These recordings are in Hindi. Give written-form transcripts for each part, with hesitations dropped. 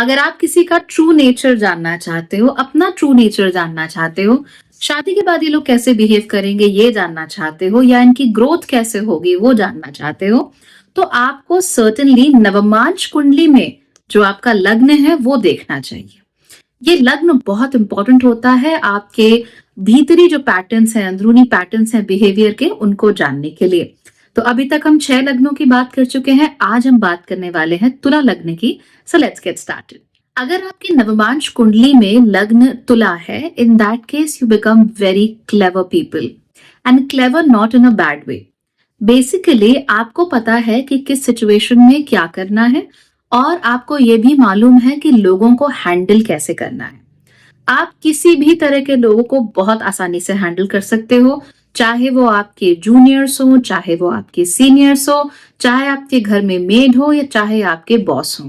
अगर आप किसी का ट्रू नेचर जानना चाहते हो, अपना ट्रू नेचर जानना चाहते हो, शादी के बाद ये लोग कैसे बिहेव करेंगे ये जानना चाहते हो, या इनकी ग्रोथ कैसे होगी वो जानना चाहते हो, तो आपको सर्टेनली नवमांश कुंडली में जो आपका लग्न है वो देखना चाहिए। ये लग्न बहुत इंपॉर्टेंट होता है आपके भीतरी जो पैटर्न्स हैं, अंदरूनी पैटर्न्स हैं बिहेवियर के, उनको जानने के लिए। तो अभी तक हम 6 लग्नों की बात कर चुके हैं, आज हम बात करने वाले हैं तुला लग्न की। So let's get started. अगर आपकी नवमांश कुंडली में लग्न तुला है, in that case you become very clever people, and clever not in a bad way. Basically आपको पता है कि किस सिचुएशन में क्या करना है, और आपको ये भी मालूम है कि लोगों को हैंडल कैसे करना है। आप किसी भी तरह के लोगों को बहुत आसानी से हैंडल कर सकते हो, चाहे वो आपके जूनियर्स हो, चाहे वो आपके सीनियर्स हो, चाहे आपके घर में मेड हो, या चाहे आपके बॉस हो।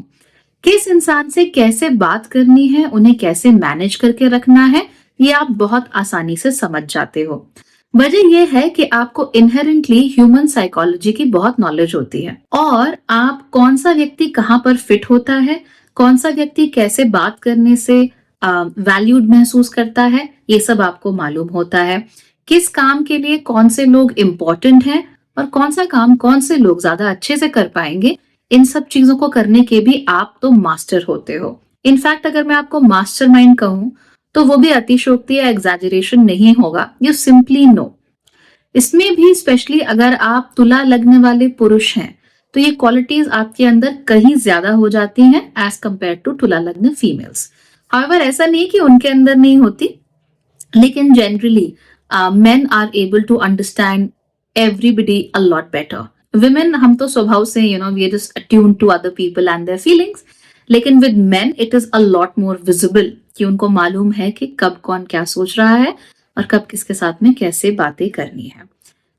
किस इंसान से कैसे बात करनी है, उन्हें कैसे मैनेज करके रखना है, ये आप बहुत आसानी से समझ जाते हो। वजह यह है कि आपको इनहेरेंटली ह्यूमन साइकोलॉजी की बहुत नॉलेज होती है, और आप कौन सा व्यक्ति कहाँ पर फिट होता है, कौन सा व्यक्ति कैसे बात करने से वैल्यूड महसूस करता है, ये सब आपको मालूम होता है। किस काम के लिए कौन से लोग इम्पोर्टेंट हैं, और कौन सा काम कौन से लोग ज्यादा अच्छे से कर पाएंगे, इन सब चीजों को करने के भी आप तो मास्टर होते हो। इनफैक्ट अगर मैं आपको मास्टरमाइंड कहूं तो वो भी अतिशयोक्ति या एग्जैजरेशन नहीं होगा, यू सिंपली नो। इसमें भी स्पेशली अगर आप तुला लग्न वाले पुरुष हैं तो ये क्वालिटीज आपके अंदर कहीं ज्यादा हो जाती हैं एज कंपेयर टू तुला लग्न फीमेल्स। हाउएवर ऐसा नहीं कि उनके अंदर नहीं होती, लेकिन generally men are able to understand everybody a lot better. Women हम तो स्वभाव से we are just attuned to other people and their feelings, लेकिन with men it is a lot more visible कि उनको मालूम है कि कब कौन क्या सोच रहा है और कब किसके साथ में कैसे बातें करनी है।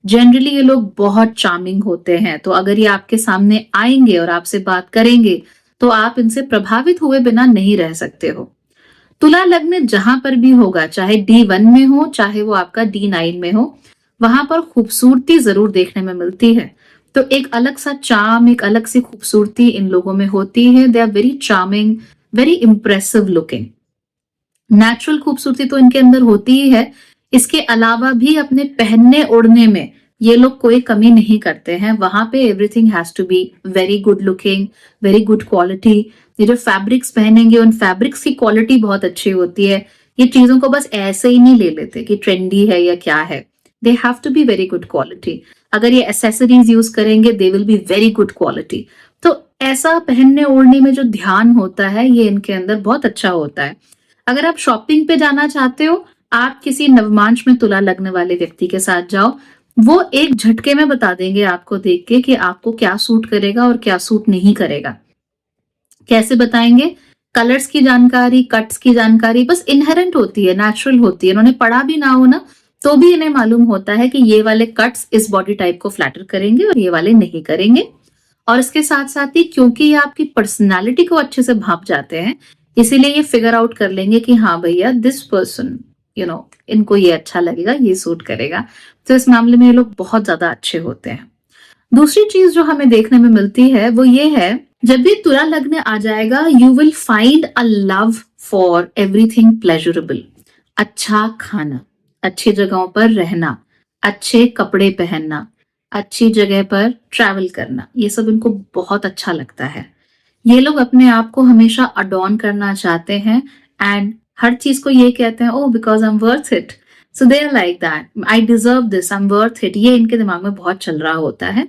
जनरली ये लोग बहुत चार्मिंग होते हैं, तो अगर ये आपके सामने आएंगे और आपसे बात करेंगे तो आप इनसे प्रभावित हुए बिना नहीं रह सकते हो। तुला लग्न जहां पर भी होगा, चाहे D1 में हो चाहे वो आपका D9 में हो, वहां पर खूबसूरती जरूर देखने में मिलती है। तो एक अलग सा चार्म, एक अलग सी खूबसूरती इन लोगों में होती है। They are very charming, very impressive looking. Natural खूबसूरती तो इनके अंदर होती ही है, इसके अलावा भी अपने पहनने ओढ़ने में ये लोग कोई कमी नहीं करते हैं। वहां पे everything has to be very good looking, very good quality. ये जो फैब्रिक्स पहनेंगे उन फैब्रिक्स की क्वालिटी बहुत अच्छी होती है। ये चीजों को बस ऐसे ही नहीं ले लेते कि ट्रेंडी है या क्या है, they have to be very good quality. अगर ये एसेसरीज यूज करेंगे they will be very good quality. तो ऐसा पहनने ओढ़ने में जो ध्यान होता है ये इनके अंदर बहुत अच्छा होता है। अगर आप शॉपिंग पे जाना चाहते हो, आप किसी नवमांश में तुला लगने वाले व्यक्ति के साथ जाओ, वो एक झटके में बता देंगे आपको देख के कि आपको क्या सूट करेगा और क्या सूट नहीं करेगा। कैसे बताएंगे? कलर्स की जानकारी, कट्स की जानकारी बस इनहेरेंट होती है, नेचुरल होती है। उन्होंने पढ़ा भी ना हो ना तो भी इन्हें मालूम होता है कि ये वाले कट्स इस बॉडी टाइप को फ्लैटर करेंगे और ये वाले नहीं करेंगे। और इसके साथ साथ ही क्योंकि ये आपकी पर्सनालिटी को अच्छे से भाप जाते हैं, इसीलिए ये फिगर आउट कर लेंगे कि हाँ भैया दिस पर्सन इनको ये अच्छा लगेगा, ये सूट करेगा। तो इस मामले में ये लोग बहुत ज्यादा अच्छे होते हैं। दूसरी चीज जो हमें देखने में मिलती है वो ये है, जब भी तुला लग्न आ जाएगा you will find a love for everything pleasurable. अच्छा खाना, अच्छी जगहों पर रहना, अच्छे कपड़े पहनना, अच्छी जगह पर ट्रैवल करना, ये सब इनको बहुत अच्छा लगता है। ये लोग अपने आप को हमेशा अडॉर्न करना चाहते हैं, एंड हर चीज को ये कहते हैं oh because I am worth it, so they are like that, I deserve this, I am worth it. ये इनके दिमाग में बहुत चल रहा होता है,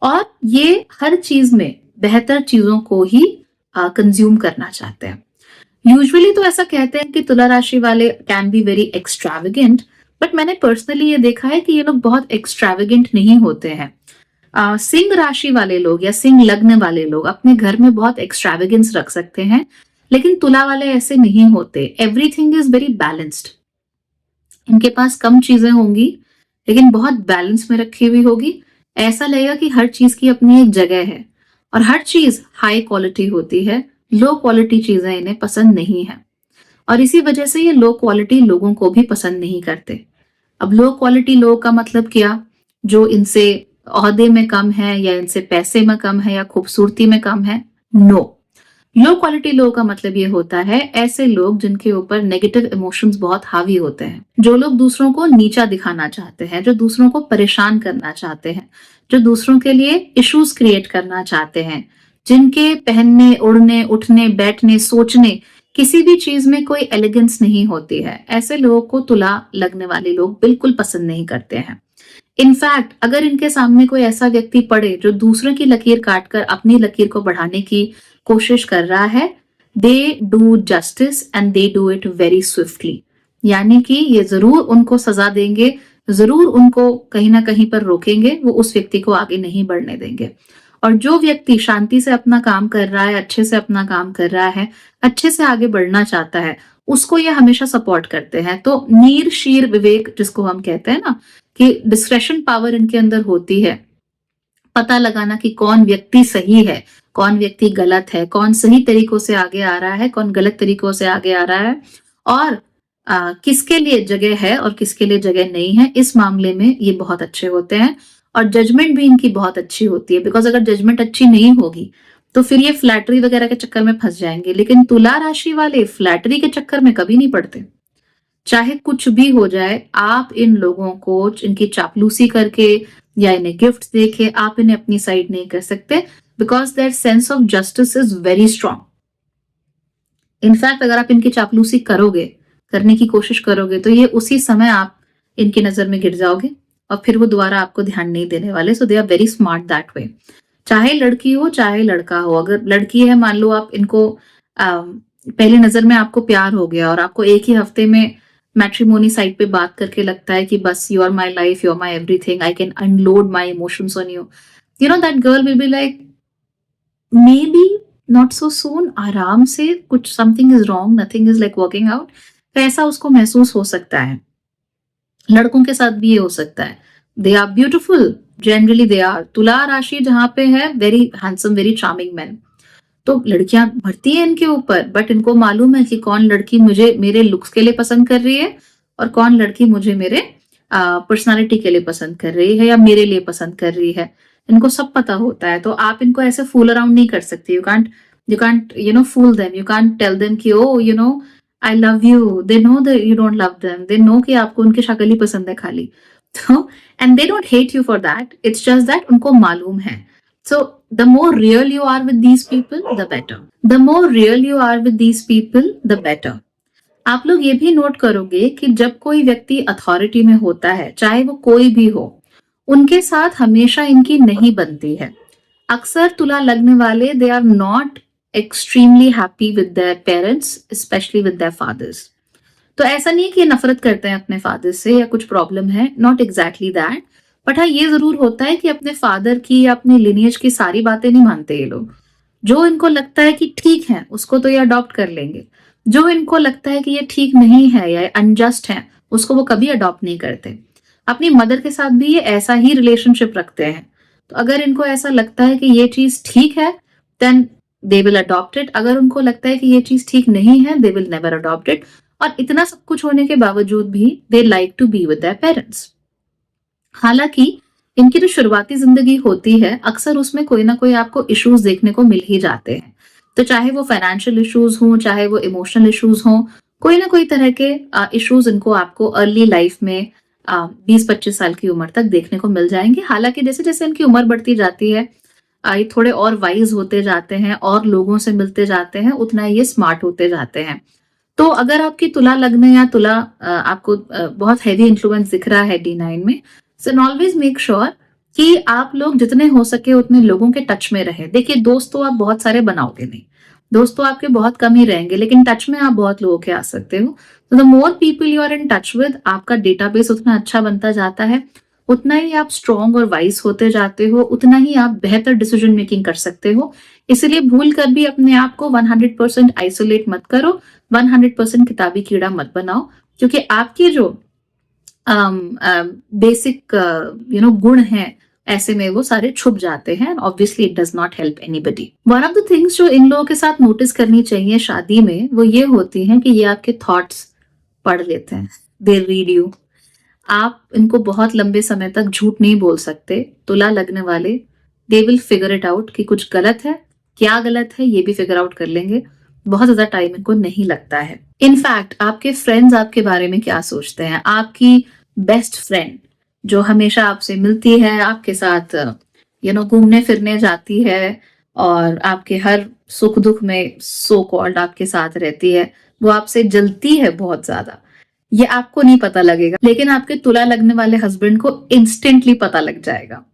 और ये हर चीज में बेहतर चीजों को ही कंज्यूम करना चाहते हैं। यूजुअली तो ऐसा कहते हैं कि तुला राशि वाले can be very extravagant, but मैंने पर्सनली ये देखा है कि ये लोग बहुत एक्स्ट्रावेगेंट नहीं होते हैं। सिंह राशि वाले लोग या सिंह लग्न वाले लोग अपने घर में बहुत एक्स्ट्रावेगेंस रख सकते हैं, लेकिन तुला वाले ऐसे नहीं होते। Everything is very balanced. इनके पास कम चीजें होंगी लेकिन बहुत बैलेंस में रखी हुई होगी। ऐसा लगेगा कि हर चीज की अपनी एक जगह है, और हर चीज हाई क्वालिटी होती है। लो क्वालिटी चीजें इन्हें पसंद नहीं है, और इसी वजह से ये लो क्वालिटी लोगों को भी पसंद नहीं करते। अब लो क्वालिटी लोगों का मतलब क्या? जो इनसे ओहदे में कम है, या इनसे पैसे में कम है, या खूबसूरती में कम है? नो, लो क्वालिटी लोगों का मतलब ये होता है ऐसे लोग जिनके ऊपर नेगेटिव इमोशंस बहुत हावी होते हैं, जो लोग दूसरों को नीचा दिखाना चाहते हैं, जो दूसरों को परेशान करना चाहते हैं, जो दूसरों के लिए इश्यूज क्रिएट करना चाहते हैं, जिनके पहनने, उड़ने, उठने, बैठने, सोचने किसी भी चीज में कोई एलिगेंस नहीं होती है। ऐसे लोगों को तुला लगने वाले लोग बिल्कुल पसंद नहीं करते हैं। इनफैक्ट अगर इनके सामने कोई ऐसा व्यक्ति पड़े जो दूसरों की लकीर काटकर अपनी लकीर को बढ़ाने की कोशिश कर रहा है, they do justice and they do it very swiftly. यानी कि ये जरूर उनको सजा देंगे, जरूर उनको कहीं ना कहीं पर रोकेंगे, वो उस व्यक्ति को आगे नहीं बढ़ने देंगे। और जो व्यक्ति शांति से अपना काम कर रहा है, अच्छे से अपना काम कर रहा है, अच्छे से आगे बढ़ना चाहता है, उसको ये हमेशा सपोर्ट करते हैं। तो नीर शीर विवेक जिसको हम कहते हैं ना, कि डिस्क्रेशन पावर इनके अंदर होती है, पता लगाना कि कौन व्यक्ति सही है, कौन व्यक्ति गलत है, कौन सही तरीकों से आगे आ रहा है, कौन गलत तरीकों से आगे आ रहा है, और किसके लिए जगह है और किसके लिए जगह नहीं है, इस मामले में ये बहुत अच्छे होते हैं। और जजमेंट भी इनकी बहुत अच्छी होती है, बिकॉज अगर जजमेंट अच्छी नहीं होगी तो फिर ये फ्लैटरी वगैरह के चक्कर में फंस जाएंगे। लेकिन तुला राशि वाले फ्लैटरी के चक्कर में कभी नहीं पड़ते। चाहे कुछ भी हो जाए, आप इन लोगों को इनकी चापलूसी करके या इन्हें गिफ्ट देके आप इन्हें अपनी साइड नहीं कर सकते, because their sense of justice is very strong. In fact अगर आप इनकी चापलूसी करोगे, करने की कोशिश करोगे, तो ये उसी समय आप इनकी नजर में गिर जाओगे और फिर वो दोबारा आपको ध्यान नहीं देने वाले। So they are very smart that way. चाहे लड़की हो चाहे लड़का हो, अगर लड़की है, मान लो आप इनको पहली नजर में आपको प्यार हो गया और आपको एक ही हफ्ते में मैट्रिमोनी साइट पे बात करके लगता है कि बस you are my life, you are my everything, I can unload my emotions on you, you know that girl will be like maybe not so soon, आराम से, कुछ something is wrong, nothing is like working out. ऐसा उसको महसूस हो सकता है। लड़कों के साथ भी ये हो सकता है। They are beautiful, generally they are. तुला राशि जहां पे है, very handsome, very charming man, तो लड़कियां भरती हैं इनके ऊपर, बट इनको मालूम है कि कौन लड़की मुझे मेरे लुक्स के लिए पसंद कर रही है और कौन लड़की मुझे मेरे पर्सनालिटी के लिए पसंद कर रही है या मेरे लिए पसंद कर रही है। इनको सब पता होता है। तो आप इनको ऐसे फूल अराउंड नहीं कर सकते। You can't you know fool them, you can't tell them कि oh you know I love you, they know that you don't love them, they know कि आपको उनकी शक्ल ही पसंद है खाली। तो and they don't hate you for that, it's just that उनको मालूम है। So the more real you are with these people, the better. The more real you are with these people, the better. आप लोग ये भी नोट करोगे कि जब कोई व्यक्ति अथॉरिटी में होता है, चाहे वो कोई भी हो, उनके साथ हमेशा इनकी नहीं बनती है। अक्सर तुला लगने वाले they are not extremely happy with their parents, specially with their fathers. तो ऐसा नहीं है कि ये नफरत करते हैं अपने फादर से या कुछ प्रॉब्लम है, नॉट एग्जैक्टली दैट। बट हाँ, ये जरूर होता है कि अपने फादर की या अपने लिनियज की सारी बातें नहीं मानते ये लोग। जो इनको लगता है कि ठीक है उसको तो ये अडॉप्ट कर लेंगे, जो इनको लगता है कि ये ठीक नहीं है या अनजस्ट है उसको वो कभी अडॉप्ट नहीं करते। अपनी मदर के साथ भी ये ऐसा ही रिलेशनशिप रखते हैं। तो अगर इनको ऐसा लगता है कि ये चीज ठीक है, then they will adopt it. अगर उनको लगता है कि ये चीज ठीक नहीं है, they will never adopt it. और इतना सब कुछ होने के बावजूद भी they like to be with their parents. हालांकि इनकी जो शुरुआती जिंदगी होती है, अक्सर उसमें कोई ना कोई आपको इश्यूज देखने को मिल ही जाते हैं। तो चाहे वो फाइनेंशियल इश्यूज हों, चाहे वो इमोशनल इश्यूज हों, कोई ना कोई तरह के इश्यूज इनको आपको अर्ली लाइफ में 20-25 साल की उम्र तक देखने को मिल जाएंगे। हालांकि जैसे जैसे इनकी उम्र बढ़ती जाती है, ये थोड़े और वाइज होते जाते हैं और लोगों से मिलते जाते हैं, उतना ये स्मार्ट होते जाते हैं। तो अगर आपकी तुला लग्न या तुला आपको बहुत हैवी इन्फ्लुएंस दिख रहा है D9 में, सो ऑलवेज मेक श्योर कि आप लोग जितने हो सके उतने लोगों के टच में रहे। देखिए, दोस्त तो आप बहुत सारे बनाओगे नहीं, दोस्त तो आपके बहुत कम ही रहेंगे, लेकिन टच में आप बहुत लोगों के आ सकते हो। तो the more people you are in touch with, आपका डेटाबेस उतना अच्छा बनता जाता है, उतना ही आप स्ट्रॉन्ग और वाइज होते जाते हो, उतना ही आप बेहतर डिसीजन मेकिंग कर सकते हो। इसलिए भूल कर भी अपने आप को 100% आइसोलेट मत करो, 100% किताबी कीड़ा मत बनाओ, क्योंकि आपके जो बेसिक गुण हैं, ऐसे में वो सारे छुप जाते हैं। Obviously it does not help anybody. One of the things जो इन लोगों के साथ नोटिस करनी चाहिए शादी में, वो ये होती है कि ये आपके थॉट्स पढ़ लेते हैं, दे रीड यू। आप इनको बहुत लंबे समय तक झूठ नहीं बोल सकते। तुला लगने वाले, they will figure it out कि कुछ गलत है क्या गलत है ये भी फिगर आउट कर लेंगे। बहुत ज़्यादा टाइम इनको नहीं लगता है। इनफैक्ट आपके फ्रेंड्स आपके बारे में क्या सोचते हैं? आपकी बेस्ट फ्रेंड जो हमेशा आपसे मिलती है, आपके साथ घूमने-फिरने जाती है और आपके हर सुख-दुख में सो कॉल्ड आपके साथ रहती है, वो आपसे जलती है बहुत ज़्यादा। ये आपको नहीं पता लगेगा, लेकिन आपके तुला लगने वाले हस्बैंड को इंस्टेंटली पता लग जाएगा।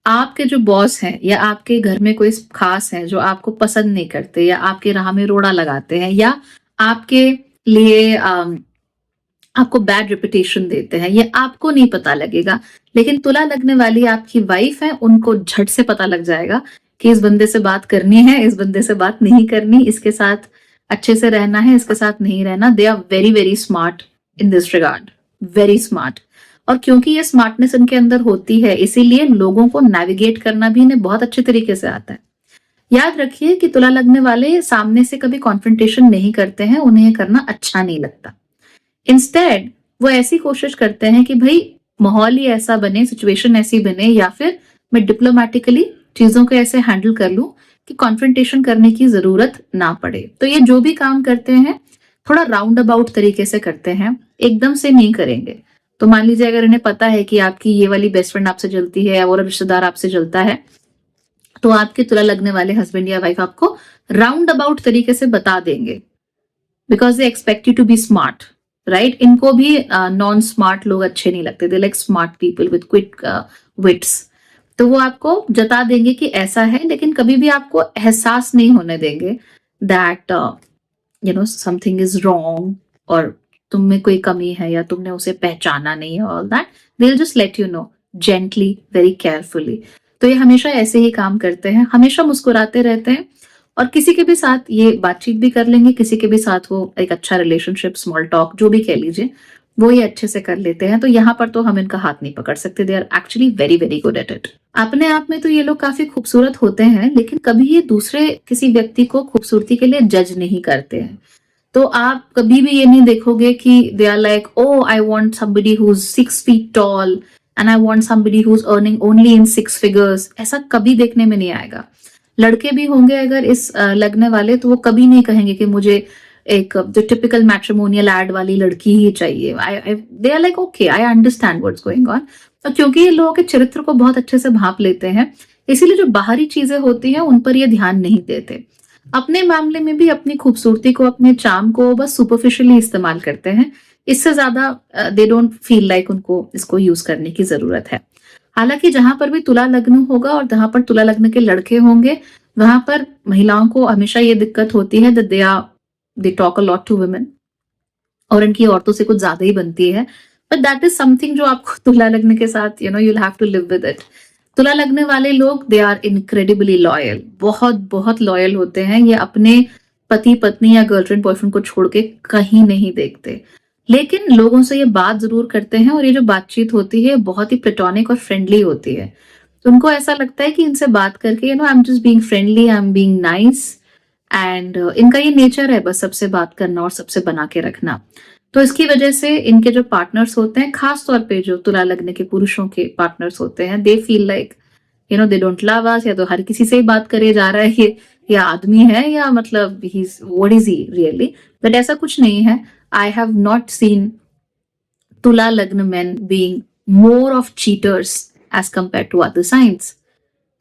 आपके जो बॉस हैं या आपके घर में कोई खास है जो आपको पसंद नहीं करते या आपके राह में रोड़ा लगाते हैं या आपके लिए आपको बैड रेपुटेशन देते हैं, ये आपको नहीं पता लगेगा। लेकिन तुला लगने वाली आपकी वाइफ है, उनको झट से पता लग जाएगा कि इस बंदे से बात करनी है, इस बंदे से बात नहीं करनी, इसके साथ अच्छे से रहना है, इसके साथ नहीं रहना। They are very very smart in this regard, very smart. और क्योंकि ये स्मार्टनेस इनके अंदर होती है, इसीलिए लोगों को नेविगेट करना भी इन्हें बहुत अच्छे तरीके से आता है। याद रखिए कि तुला लगने वाले सामने से कभी कॉन्फ्रंटेशन नहीं करते हैं, उन्हें ये करना अच्छा नहीं लगता। इंस्टेड वो ऐसी कोशिश करते हैं कि भाई माहौल ही ऐसा बने, सिचुएशन ऐसी बने या फिर मैं डिप्लोमेटिकली चीजों को ऐसे हैंडल कर लूं कि कॉन्फ्रंटेशन करने की जरूरत ना पड़े। तो ये जो भी काम करते हैं थोड़ा राउंड अबाउट तरीके से करते हैं, एकदम से नहीं करेंगे। तो मान लीजिए अगर इन्हें पता है कि आपकी ये वाली बेस्ट फ्रेंड आपसे जलती है और रिश्तेदार आपसे जलता है, तो आपके तुला लगने वाले हस्बैंड या वाइफ आपको राउंड अबाउट तरीके से बता देंगे, because they expect you to be smart, right? इनको भी नॉन स्मार्ट लोग अच्छे नहीं लगते, they like smart people with quick wits. तो वो आपको जता देंगे कि ऐसा है, लेकिन कभी भी आपको एहसास नहीं होने देंगे दैट समथिंग इज रॉन्ग और तुम में कोई कमी है या तुमने उसे पहचाना नहीं है, all that they will just let you know gently, very carefully. तो ये हमेशा ऐसे ही काम करते हैं, हमेशा मुस्कुराते रहते हैं और किसी के भी साथ ये बातचीत भी कर लेंगे, किसी के भी साथ वो एक अच्छा रिलेशनशिप, स्मॉल टॉक जो भी कह लीजिए, वो ये अच्छे से कर लेते हैं। तो यहाँ पर तो हम इनका हाथ नहीं पकड़ सकते, they are actually very very good at it. अपने आप में तो ये लोग काफी खूबसूरत होते हैं, लेकिन कभी ये दूसरे किसी व्यक्ति को खूबसूरती के लिए जज नहीं करते हैं। तो आप कभी भी ये नहीं देखोगे कि they are like, oh I want somebody who is 6 feet tall and I want somebody who is earning only in 6 figures। ऐसा कभी देखने में नहीं आएगा। लड़के भी होंगे अगर इस लगने वाले, तो वो कभी नहीं कहेंगे कि मुझे एक जो टिपिकल मैट्रिमोनियल एड वाली लड़की ही चाहिए। They are like okay, I understand what's going on. तो क्योंकि ये लोगों के चरित्र को बहुत अच्छे से भांप लेते हैं, इसीलिए जो बाहरी चीजें होती हैं उन पर ये ध्यान नहीं देते। अपने मामले में भी अपनी खूबसूरती को, अपने चार्म को बस सुपरफिशियली इस्तेमाल करते हैं। इससे ज्यादा दे डोंट फील लाइक उनको इसको यूज करने की जरूरत है। हालांकि जहां पर भी तुला लग्न होगा और जहां पर तुला लग्न के लड़के होंगे, वहां पर महिलाओं को हमेशा ये दिक्कत होती है that they talk a lot to women और इनकी औरतों से कुछ ज्यादा ही बनती है। बट दैट इज समथिंग जो आपको तुला लग्न के साथ you'll have to live with it। तुला लगने वाले लोग दे आर इनक्रेडिबली लॉयल, बहुत बहुत लॉयल होते हैं। ये अपने पति पत्नी या गर्लफ्रेंड बॉयफ्रेंड को छोड़ के कहीं नहीं देखते, लेकिन लोगों से ये बात जरूर करते हैं और ये जो बातचीत होती है बहुत ही प्लेटोनिक और फ्रेंडली होती है। तो उनको ऐसा लगता है कि इनसे बात करके I am just being friendly, I am being nice and इनका ये नेचर है बस सबसे बात करना और सबसे बना के रखना। तो इसकी वजह से इनके जो पार्टनर्स होते हैं, खास तौर पे जो तुला लगने के पुरुषों के पार्टनर्स होते हैं, they feel like they don't love us, या तो हर किसी से ही बात करे जा रहा है ये, या आदमी है या मतलब ही what is he really. But ऐसा कुछ नहीं है। आई हैव नॉट सीन तुला लग्न men being more of cheaters as compared to other signs,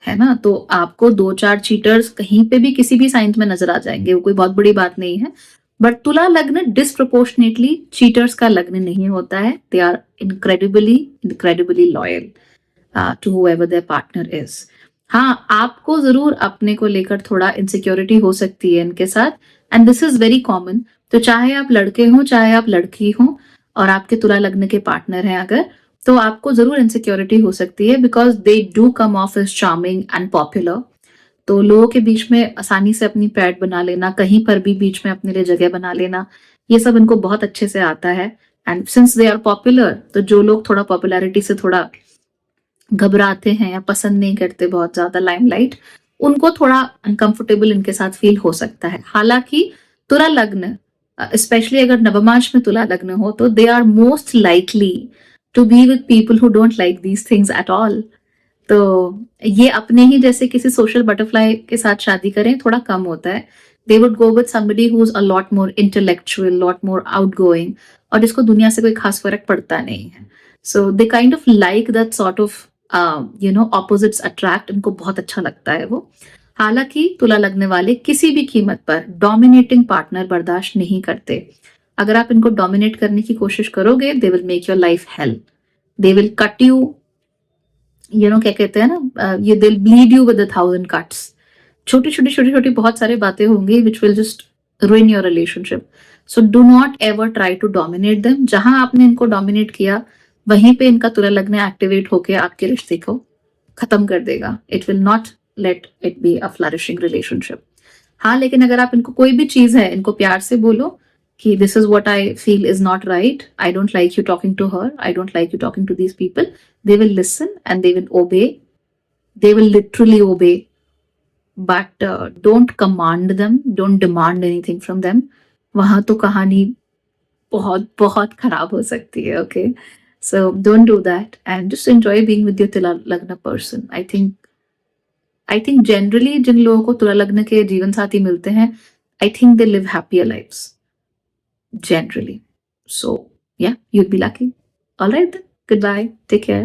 है ना? तो आपको 2-4 चीटर्स कहीं पे भी किसी भी साइंस में नजर आ जाएंगे, वो कोई बहुत बड़ी बात नहीं है। बट तुला लग्न डिस्प्रोपोर्शनेटली चीटर्स का लग्न नहीं होता है। They are incredibly loyal to whoever their partner is। हाँ, आपको जरूर अपने को लेकर थोड़ा इनसिक्योरिटी हो सकती है इनके साथ, and this is very common. तो चाहे आप लड़के हो चाहे आप लड़की हो और आपके तुला लग्न के पार्टनर हैं अगर, तो आपको जरूर इनसिक्योरिटी हो सकती है, because they do come off as charming and popular. तो लोगों के बीच में आसानी से अपनी पैड बना लेना, कहीं पर भी बीच में अपने लिए जगह बना लेना, ये सब इनको बहुत अच्छे से आता है। And since they are popular, तो जो लोग थोड़ा पॉपुलैरिटी से थोड़ा घबराते हैं या पसंद नहीं करते बहुत ज्यादा लाइमलाइट, उनको थोड़ा अनकंफर्टेबल इनके साथ फील हो सकता है। हालांकि तुला लग्न, स्पेशली अगर नवमांश में तुला लग्न हो, तो they are most likely to be with people who don't like these things at all. तो ये अपने ही जैसे किसी सोशल बटरफ्लाई के साथ शादी करें थोड़ा कम होता है। They would go with somebody who is a lot more intellectual, lot more outgoing, और जिसको दुनिया से कोई खास फर्क पड़ता नहीं है। So they kind of like that sort of opposites attract, उनको बहुत अच्छा लगता है वो। हालांकि तुला लगने वाले किसी भी कीमत पर डोमिनेटिंग पार्टनर बर्दाश्त नहीं करते। अगर आप इनको डोमिनेट करने की कोशिश करोगे, they will make your life hell. They will cut you, क्या कहते हैं ना, ये दिल ब्लीड यू विद 1,000 cuts। छोटी छोटी छोटी छोटी बहुत सारी बातें होंगी which will just ruin your relationship। So do not ever try to dominate them. जहां आपने इनको डोमिनेट किया, वहीं पे इनका तुला लगने एक्टिवेट होके आपके रिश्ते को खत्म कर देगा। It will not let it be a flourishing relationship. हाँ, लेकिन अगर आप इनको कोई भी चीज है, इनको प्यार से बोलो कि this is what I feel is not right, I don't like you talking to her, I don't like you talking to these people, they will listen and they will obey, they will literally obey, but don't command them, don't demand anything from them। वहां तो कहानी बहुत बहुत खराब हो सकती है। Okay, so don't do that and just enjoy being with your तुला लग्न पर्सन। आई थिंक जनरली जिन लोगों को तुला लग्न के जीवन साथी मिलते हैं, I think they live happier lives generally। So yeah, you'd be lucky। All right then, goodbye, take care।